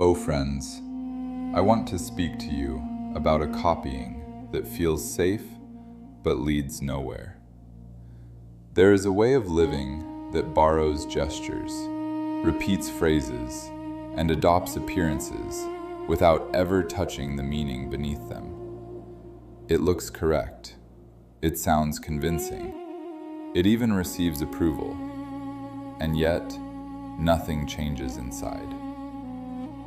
Oh friends, I want to speak to you about a copying that feels safe but leads nowhere. There is a way of living that borrows gestures, repeats phrases, and adopts appearances without ever touching the meaning beneath them. It looks correct. It sounds convincing. It even receives approval. And yet, nothing changes inside.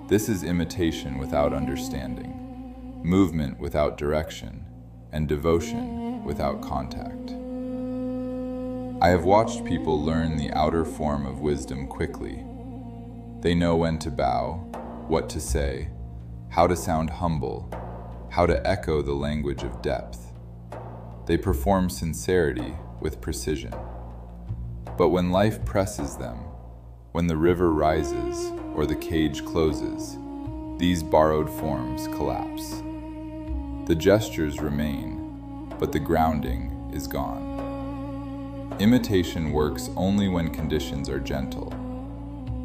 This is imitation without understanding, movement without direction, and devotion without contact. I have watched people learn the outer form of wisdom quickly. They know when to bow, what to say, how to sound humble, how to echo the language of depth. They perform sincerity with precision. But when life presses them, when the river rises or the cage closes, these borrowed forms collapse. The gestures remain, but the grounding is gone. Imitation works only when conditions are gentle.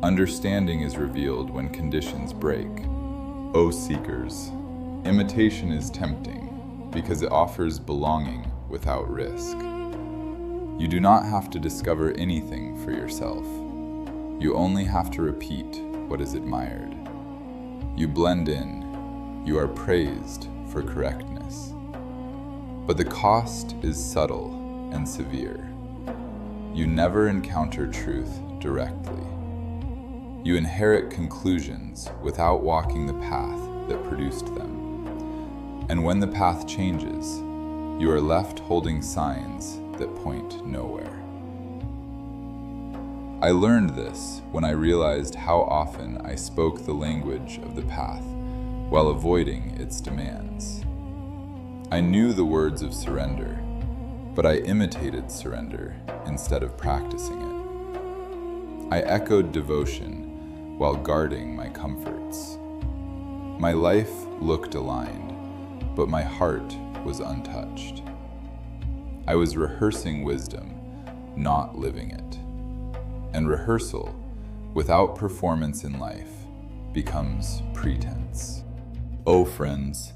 Understanding is revealed when conditions break. O seekers, imitation is tempting because it offers belonging without risk. You do not have to discover anything for yourself. You only have to repeat what is admired. You blend in. You are praised for correctness. But the cost is subtle and severe. You never encounter truth directly. You inherit conclusions without walking the path that produced them. And when the path changes, you are left holding signs that point nowhere. I learned this when I realized how often I spoke the language of the path while avoiding its demands. I knew the words of surrender, but I imitated surrender instead of practicing it. I echoed devotion while guarding my comforts. My life looked aligned, but my heart was untouched. I was rehearsing wisdom, not living it. And rehearsal, without performance in life, becomes pretense. Oh friends,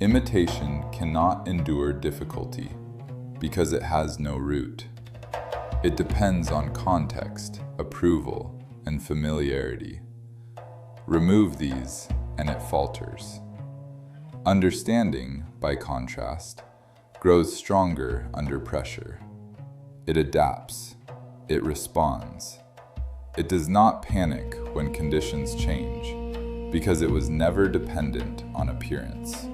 imitation cannot endure difficulty because it has no root. It depends on context, approval, and familiarity. Remove these, and it falters. Understanding, by contrast, grows stronger under pressure. It adapts. It responds. It does not panic when conditions change because it was never dependent on appearance.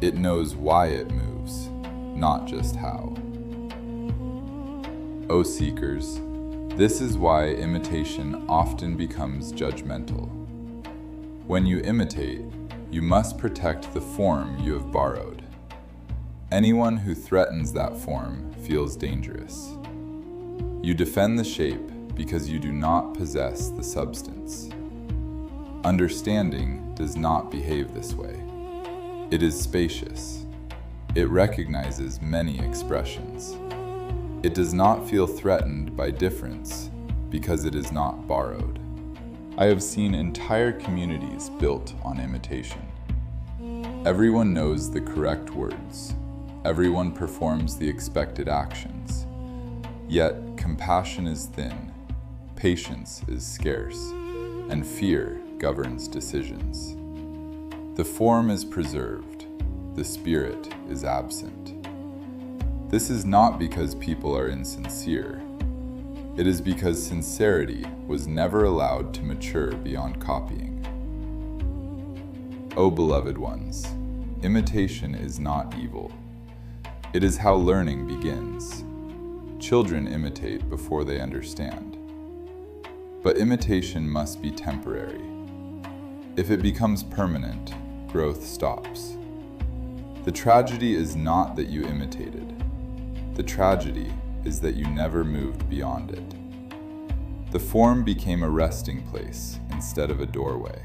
It knows why it moves, not just how. O seekers, this is why imitation often becomes judgmental. When you imitate, you must protect the form you have borrowed. Anyone who threatens that form feels dangerous. You defend the shape because you do not possess the substance. Understanding does not behave this way. It is spacious. It recognizes many expressions. It does not feel threatened by difference because it is not borrowed. I have seen entire communities built on imitation. Everyone knows the correct words. Everyone performs the expected actions. Yet, compassion is thin, patience is scarce, and fear governs decisions. The form is preserved, the spirit is absent. This is not because people are insincere. It is because sincerity was never allowed to mature beyond copying. O beloved ones, imitation is not evil. It is how learning begins. Children imitate before they understand. But imitation must be temporary. If it becomes permanent, growth stops. The tragedy is not that you imitated. The tragedy is that you never moved beyond it. The form became a resting place instead of a doorway.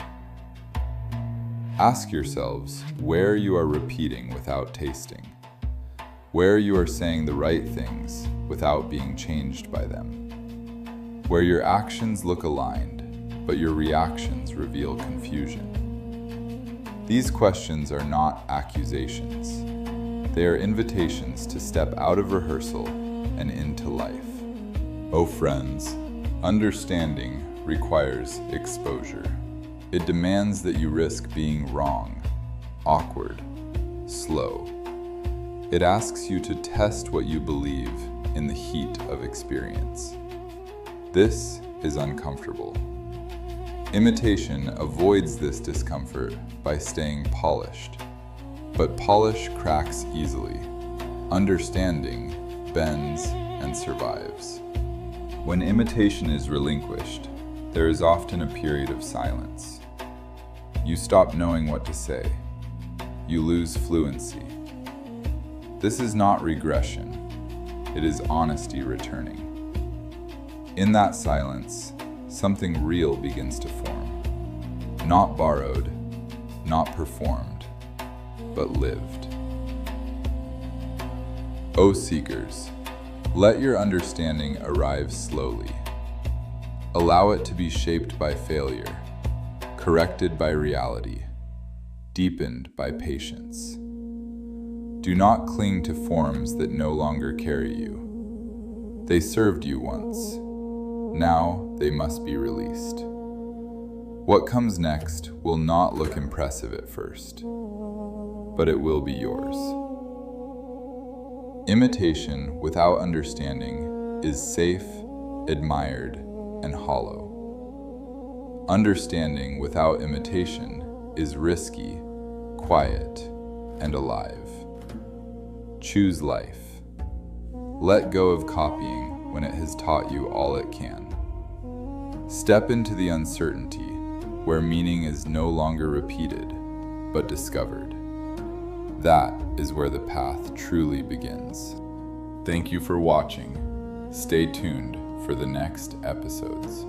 Ask yourselves where you are repeating without tasting, where you are saying the right things without being changed by them, where your actions look aligned, but your reactions reveal confusion. These questions are not accusations. They are invitations to step out of rehearsal and into life. Oh friends, understanding requires exposure. It demands that you risk being wrong, awkward, slow. It asks you to test what you believe in the heat of experience. This is uncomfortable. Imitation avoids this discomfort by staying polished, but polish cracks easily. Understanding bends and survives. When imitation is relinquished, there is often a period of silence. You stop knowing what to say. You lose fluency. This is not regression. It is honesty returning. In that silence, something real begins to form. Not borrowed, not performed, but lived. O seekers, let your understanding arrive slowly. Allow it to be shaped by failure, corrected by reality, deepened by patience. Do not cling to forms that no longer carry you. They served you once. Now they must be released. What comes next will not look impressive at first, but it will be yours. Imitation without understanding is safe, admired, and hollow. Understanding without imitation is risky, quiet, and alive. Choose life. Let go of copying when it has taught you all it can. Step into the uncertainty where meaning is no longer repeated, but discovered. That is where the path truly begins. Thank you for watching. Stay tuned for the next episodes.